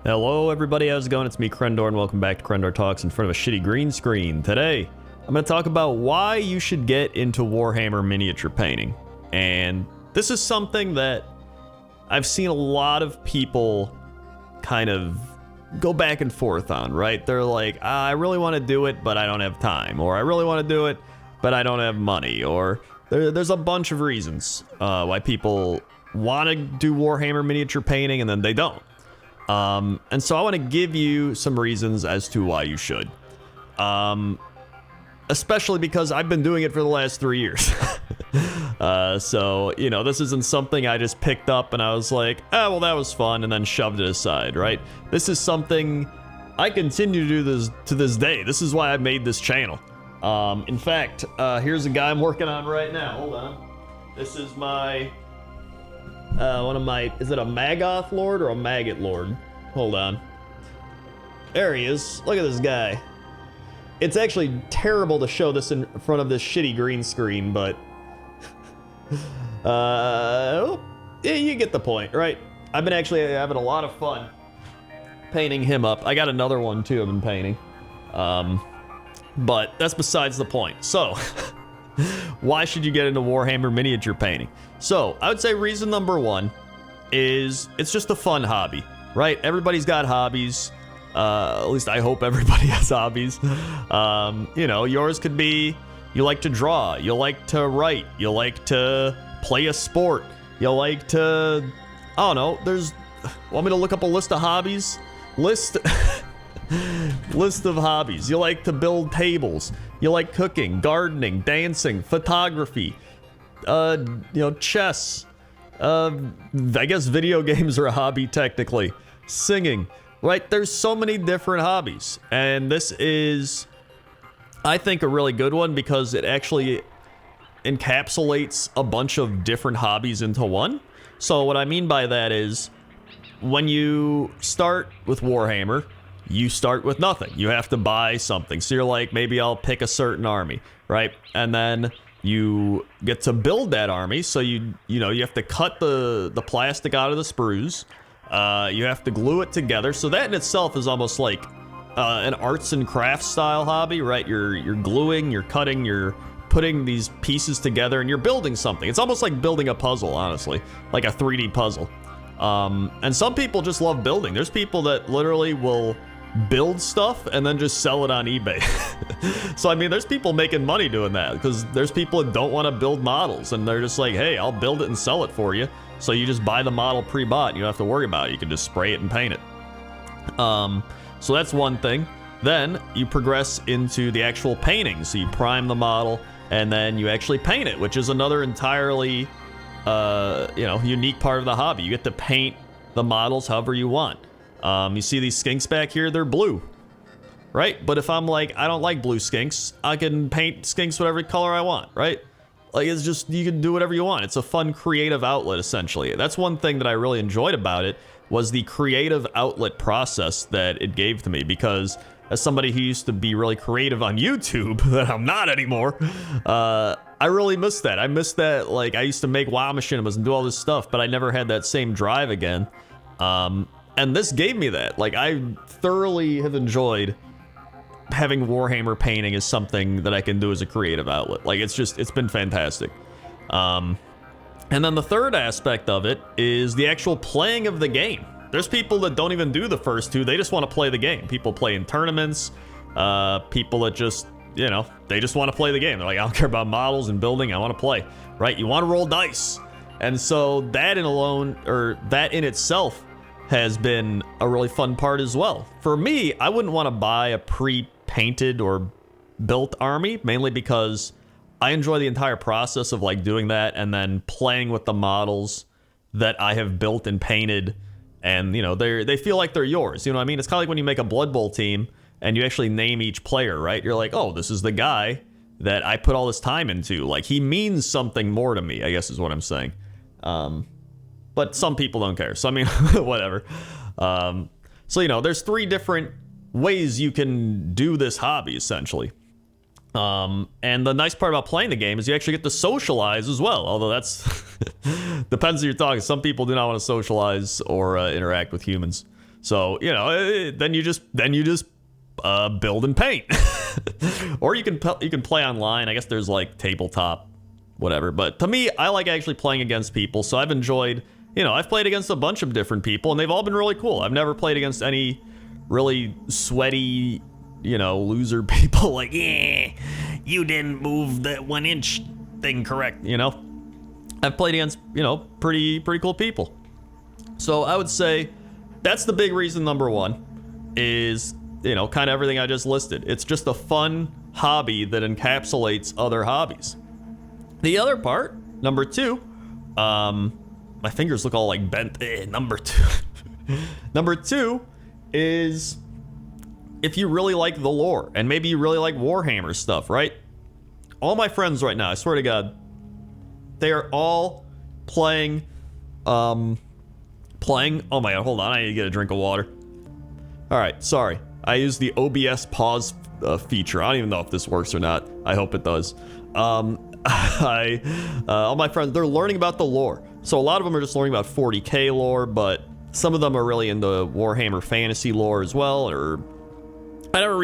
Hello everybody, how's it going? It's me, Krendor, and welcome back to Krendor Talks in front of a shitty green screen. Today, I'm going to talk about why you should get into Warhammer miniature painting. And this is something that I've seen a lot of people kind of go back and forth on, right? They're like, I really want to do it, but I don't have time. Or I really want to do it, but I don't have money. Or there's a bunch of reasons why people want to do Warhammer miniature painting and then they don't. And so I want to give you some reasons as to why you should. Especially because I've been doing it for the last 3 years. So, you know, this isn't something I just picked up and I was like, oh, well, that was fun, and then shoved it aside, right? This is something I continue to do this to this day. This is why I made this channel. In fact, here's a guy I'm working on right now. Hold on. This is my... one of my, is it a Maggoth Lord or a Maggot Lord? Hold on. There he is. Look at this guy. It's actually terrible to show this in front of this shitty green screen, but... yeah, you get the point, right? I've been actually having a lot of fun painting him up. I got another one, too, I've been painting. But that's besides the point. So... why should you get into Warhammer miniature painting? So, I would say reason number one is it's just a fun hobby, right? Everybody's got hobbies. At least I hope everybody has hobbies. You know, yours could be you like to draw, you like to write, you like to play a sport, you like to, I don't know, want me to look up a list of hobbies? List of hobbies. You like to build tables. You like cooking, gardening, dancing, photography, you know, chess. I guess video games are a hobby technically. Singing, right? There's so many different hobbies. And this is, I think, a really good one because it actually encapsulates a bunch of different hobbies into one. So what I mean by that is when you start with Warhammer, you start with nothing. You have to buy something. So you're like, maybe I'll pick a certain army, right? And then you get to build that army. So you have to cut the plastic out of the sprues. You have to glue it together. So that in itself is almost like an arts and crafts style hobby, right? You're gluing, you're cutting, you're putting these pieces together, and you're building something. It's almost like building a puzzle, honestly, like a 3D puzzle. And some people just love building. There's people that literally will build stuff and then just sell it on eBay. So I mean, there's people making money doing that because there's people that don't want to build models and they're just like, hey, I'll build it and sell it for you. So you just buy the model pre-bought. You don't have to worry about it. You can just spray it and paint it. So that's one thing. Then you progress into the actual painting. So you prime the model and then you actually paint it, which is another entirely unique part of the hobby. You get to paint the models however you want. You see these skinks back here, they're blue, right? But if I'm like, I don't like blue skinks, I can paint skinks whatever color I want, right? Like, it's just, you can do whatever you want. It's a fun creative outlet, essentially. That's one thing that I really enjoyed about it, was the creative outlet process that it gave to me, because as somebody who used to be really creative on YouTube, that I'm not anymore, I really miss that. I miss that, like, I used to make WoW machinimas and do all this stuff, but I never had that same drive again. And this gave me that. Like, I thoroughly have enjoyed having Warhammer painting as something that I can do as a creative outlet. Like, it's been fantastic. And then the third aspect of it is the actual playing of the game. There's people that don't even do the first two. They just want to play the game. People play in tournaments. People that just, you know, they just want to play the game. They're like, I don't care about models and building. I want to play, right? You want to roll dice. And so that in itself has been a really fun part as well. For me, I wouldn't want to buy a pre-painted or built army, mainly because I enjoy the entire process of like doing that and then playing with the models that I have built and painted, and you know, they feel like they're yours. You know what I mean? It's kind of like when you make a Blood Bowl team and you actually name each player, right? You're like, oh, this is the guy that I put all this time into. Like, he means something more to me, I guess is what I'm saying. But some people don't care. So, I mean, whatever. So, you know, there's 3 different ways you can do this hobby, essentially. And the nice part about playing the game is you actually get to socialize as well. Although that's... depends who you're talking. Some people do not want to socialize or interact with humans. So, you know, then you just build and paint. Or you can play online. I guess there's like tabletop, whatever. But to me, I like actually playing against people. So I've enjoyed, you know, I've played against a bunch of different people, and they've all been really cool. I've never played against any really sweaty, you know, loser people like, yeah, you didn't move that 1-inch thing correct, you know? I've played against, you know, pretty cool people. So I would say that's the big reason number one is, you know, kind of everything I just listed. It's just a fun hobby that encapsulates other hobbies. The other part, number two, my fingers look all like bent. Number two. Number two is if you really like the lore, and maybe you really like Warhammer stuff, right? All my friends right now, I swear to God, they are all playing, oh my God, hold on, I need to get a drink of water. All right, sorry. I use the OBS pause feature. I don't even know if this works or not. I hope it does. All my friends, they're learning about the lore. So a lot of them are just learning about 40k lore, but some of them are really into Warhammer fantasy lore as well. Or I never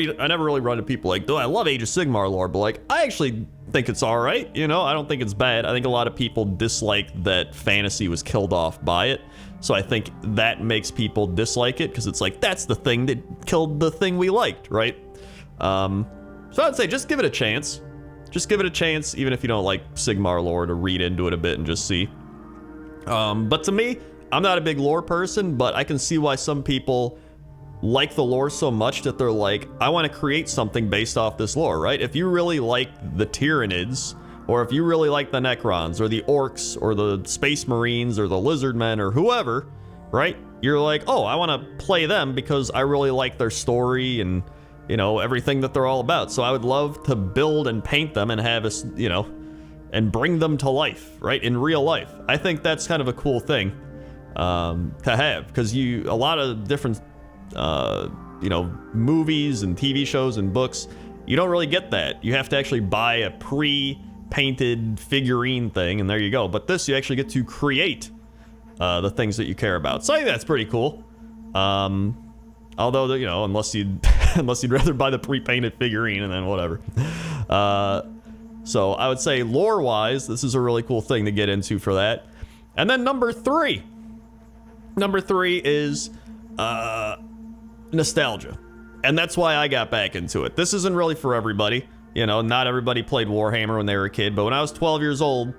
really run into people like, oh, I love Age of Sigmar lore, but like, I actually think it's all right. You know, I don't think it's bad. I think a lot of people dislike that fantasy was killed off by it. So I think that makes people dislike it because it's like, that's the thing that killed the thing we liked, right? So I'd say just give it a chance. Just give it a chance, even if you don't like Sigmar lore, to read into it a bit and just see. But to me, I'm not a big lore person, but I can see why some people like the lore so much that they're like, I want to create something based off this lore, right? If you really like the Tyranids, or if you really like the Necrons, or the Orcs, or the Space Marines, or the Lizardmen, or whoever, right? You're like, oh, I want to play them because I really like their story and, you know, everything that they're all about. So I would love to build and paint them and have a, you know, and bring them to life, right? In real life. I think that's kind of a cool thing to have, because a lot of different, you know, movies and TV shows and books, you don't really get that. You have to actually buy a pre-painted figurine thing, and there you go. But this, you actually get to create the things that you care about. So I think that's pretty cool. Although, you know, unless you'd rather buy the pre-painted figurine, and then whatever. So I would say lore-wise, this is a really cool thing to get into for that. And then number three is nostalgia. And that's why I got back into it. This isn't really for everybody. You know, not everybody played Warhammer when they were a kid, but when I was 12 years old,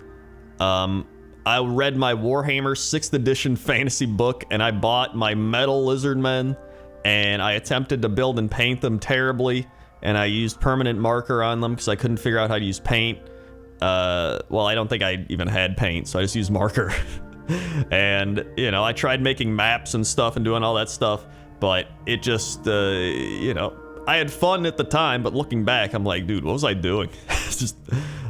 I read my Warhammer 6th edition fantasy book, and I bought my metal lizardmen, and I attempted to build and paint them terribly, and I used permanent marker on them because I couldn't figure out how to use paint. Well, I don't think I even had paint, so I just used marker. And, you know, I tried making maps and stuff and doing all that stuff, but it just, you know, I had fun at the time, but looking back, I'm like, dude, what was I doing? It's just,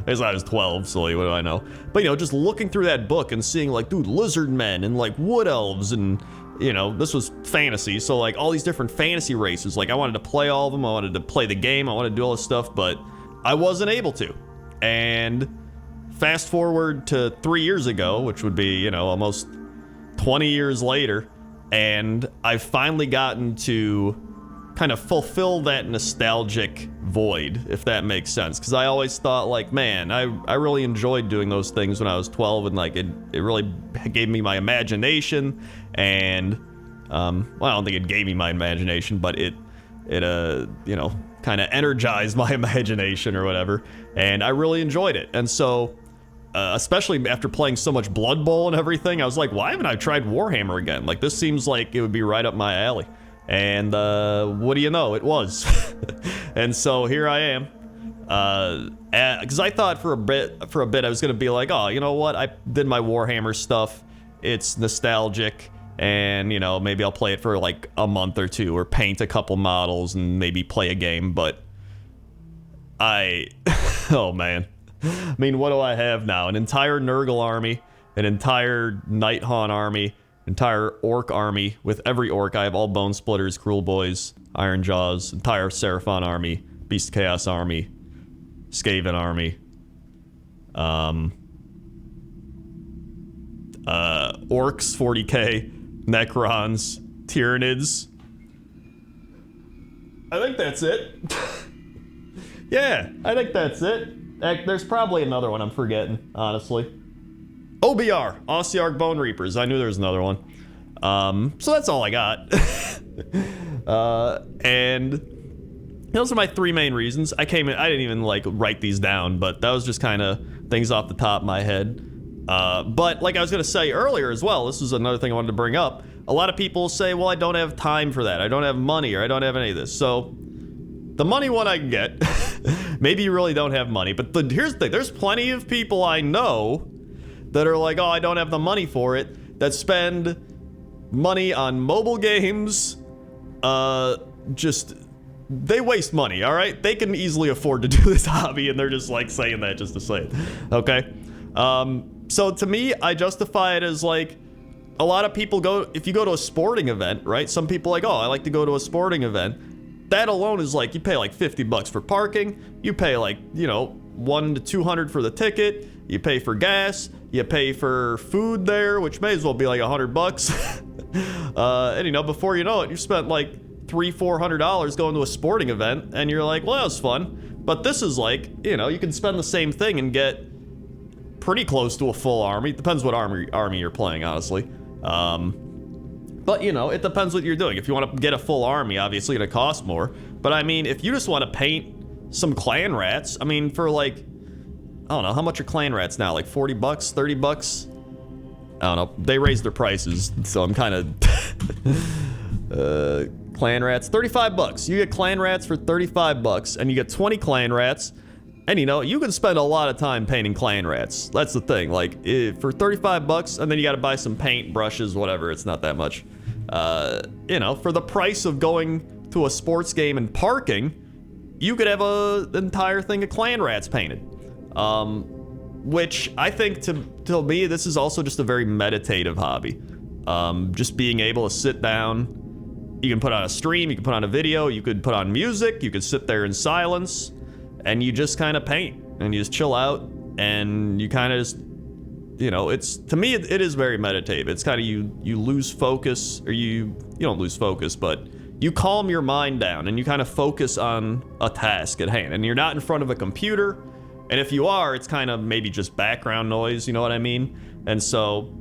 as I was 12, so like, what do I know? But, you know, just looking through that book and seeing, like, dude, lizard men and, like, wood elves and, you know, this was fantasy, so, like, all these different fantasy races. Like, I wanted to play all of them, I wanted to play the game, I wanted to do all this stuff, but I wasn't able to. And fast forward to 3 years ago, which would be, you know, almost 20 years later, and I've finally gotten to kind of fulfill that nostalgic void, if that makes sense. Because I always thought, like, man, I really enjoyed doing those things when I was 12, and like it really gave me my imagination, and well, I don't think it gave me my imagination, but it you know, kind of energized my imagination or whatever, and I really enjoyed it. And so especially after playing so much Blood Bowl and everything, I was like, why haven't I tried Warhammer again? Like, this seems like it would be right up my alley. And what do you know, it was. And so here I am, because I thought for a bit I was gonna be like, oh, you know what, I did my Warhammer stuff, it's nostalgic, and, you know, maybe I'll play it for like a month or two, or paint a couple models and maybe play a game. But oh man, I mean, what do I have now? An entire Nurgle army, an entire Nighthaunt army, entire Orc army. With every Orc, I have all Bone Splitters, Cruel Boys, Iron Jaws, entire Seraphon army, Beast Chaos army, Skaven army, Orcs 40k, Necrons, Tyranids. I think that's it. Yeah, I think that's it. Heck, there's probably another one I'm forgetting, honestly. OBR, Ossiarch Bone Reapers. I knew there was another one. So that's all I got. And those are my 3 main reasons. I didn't even like write these down, but that was just kind of things off the top of my head. But like I was gonna say earlier as well, this is another thing I wanted to bring up. A lot of people say, well, I don't have time for that. I don't have money, or I don't have any of this. So the money one I can get. Maybe you really don't have money, but here's the thing. There's plenty of people I know that are like, oh, I don't have the money for it, that spend money on mobile games. They waste money, all right? They can easily afford to do this hobby, and they're just like saying that just to say it, okay? So to me, I justify it as like, a lot of people if you go to a sporting event, right? Some people are like, oh, I like to go to a sporting event. That alone is like, you pay like $50 for parking, you pay like, you know, $100 to $200 for the ticket, you pay for gas, you pay for food there, which may as well be like $100. And you know, before you know it, you spent like $300-400 going to a sporting event, and you're like, well, that was fun. But this is like, you know, you can spend the same thing and get pretty close to a full army. It depends what army you're playing, honestly. But, you know, it depends what you're doing. If you want to get a full army, obviously it'll cost more. But, I mean, if you just want to paint some clan rats, I mean, for like, I don't know, how much are clan rats now? Like $40, $30? I don't know. They raised their prices, so I'm kind of... clan rats, $35. You get clan rats for $35, and you get 20 clan rats. And, you know, you can spend a lot of time painting clan rats. That's the thing. Like, for $35, and then you got to buy some paint, brushes, whatever. It's not that much. You know, for the price of going to a sports game and parking, you could have an entire thing of clan rats painted. Which I think, to me, this is also just a very meditative hobby. Just being able to sit down. You can put on a stream, you can put on a video, you could put on music, you could sit there in silence. And you just kind of paint, and you just chill out, and you kind of just, you know, it's, to me, it is very meditative. It's kind of, you lose focus, or you don't lose focus, but you calm your mind down, and you kind of focus on a task at hand, and you're not in front of a computer, and if you are, it's kind of maybe just background noise, you know what I mean? And so,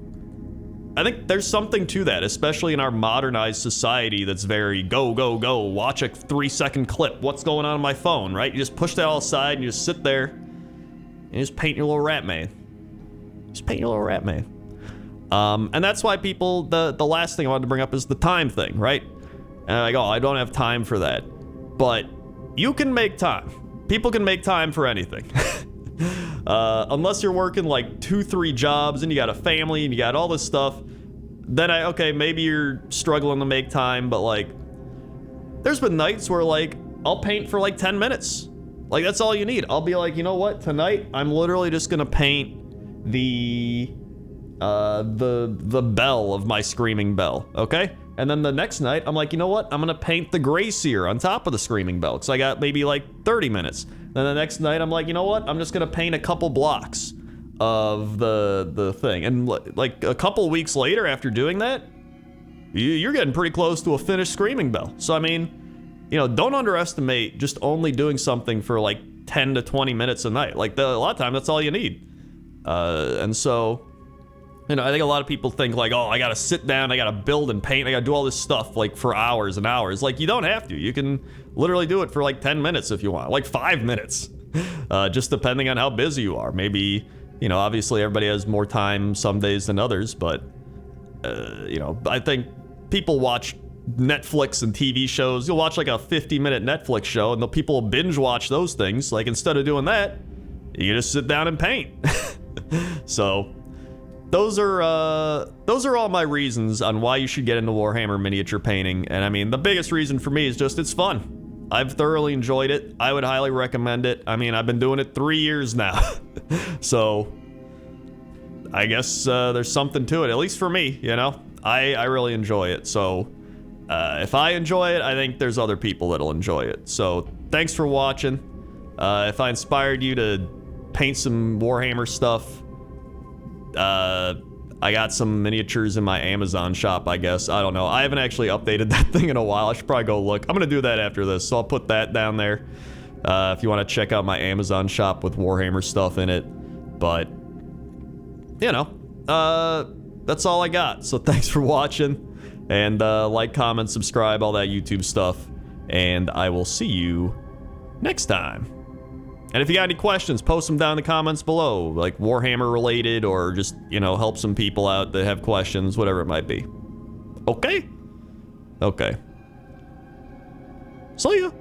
I think there's something to that, especially in our modernized society that's very go, go, go, watch a 3-second clip, what's going on my phone, right? You just push that all aside and you just sit there and you just paint your little rat man. Just paint your little rat man. And that's why people, the last thing I wanted to bring up is the time thing, right? And like, oh, I don't have time for that. But you can make time. People can make time for anything. Unless you're working like 2-3 jobs and you got a family and you got all this stuff, then okay, maybe you're struggling to make time, but like, there's been nights where like, I'll paint for like 10 minutes. Like, that's all you need. I'll be like, you know what? Tonight, I'm literally just gonna paint the bell of my screaming bell, okay? And then the next night, I'm like, you know what? I'm gonna paint the Grayseer on top of the screaming bell, because I got maybe like 30 minutes. Then the next night, I'm like, you know what? I'm just gonna paint a couple blocks of the thing. And like a couple weeks later after doing that, you're getting pretty close to a finished screaming bell. So I mean, you know, don't underestimate just only doing something for like 10 to 20 minutes a night. Like, a lot of time, that's all you need. And so, you know, I think a lot of people think like, oh, I gotta sit down, I gotta build and paint, I gotta do all this stuff like for hours and hours. Like, you don't have to. You can literally do it for like 10 minutes if you want, like 5 minutes, just depending on how busy you are. Maybe, you know, obviously everybody has more time some days than others, but, you know, I think people watch Netflix and TV shows. You'll watch like a 50-minute Netflix show and the people will binge watch those things. Like, instead of doing that, you just sit down and paint. So those are all my reasons on why you should get into Warhammer miniature painting. And I mean, the biggest reason for me is just it's fun. I've thoroughly enjoyed it. I would highly recommend it. I mean, I've been doing it 3 years now. So I guess there's something to it, at least for me, you know? I really enjoy it. So if I enjoy it, I think there's other people that'll enjoy it. So thanks for watching. If I inspired you to paint some Warhammer stuff, I got some miniatures in my Amazon shop, I guess. I don't know. I haven't actually updated that thing in a while. I should probably go look. I'm going to do that after this, so I'll put that down there. If you want to check out my Amazon shop with Warhammer stuff in it. But, you know, that's all I got. So thanks for watching. And like, comment, subscribe, all that YouTube stuff. And I will see you next time. And if you got any questions, post them down in the comments below. Like Warhammer related, or just, you know, help some people out that have questions, whatever it might be. Okay? Okay. See ya.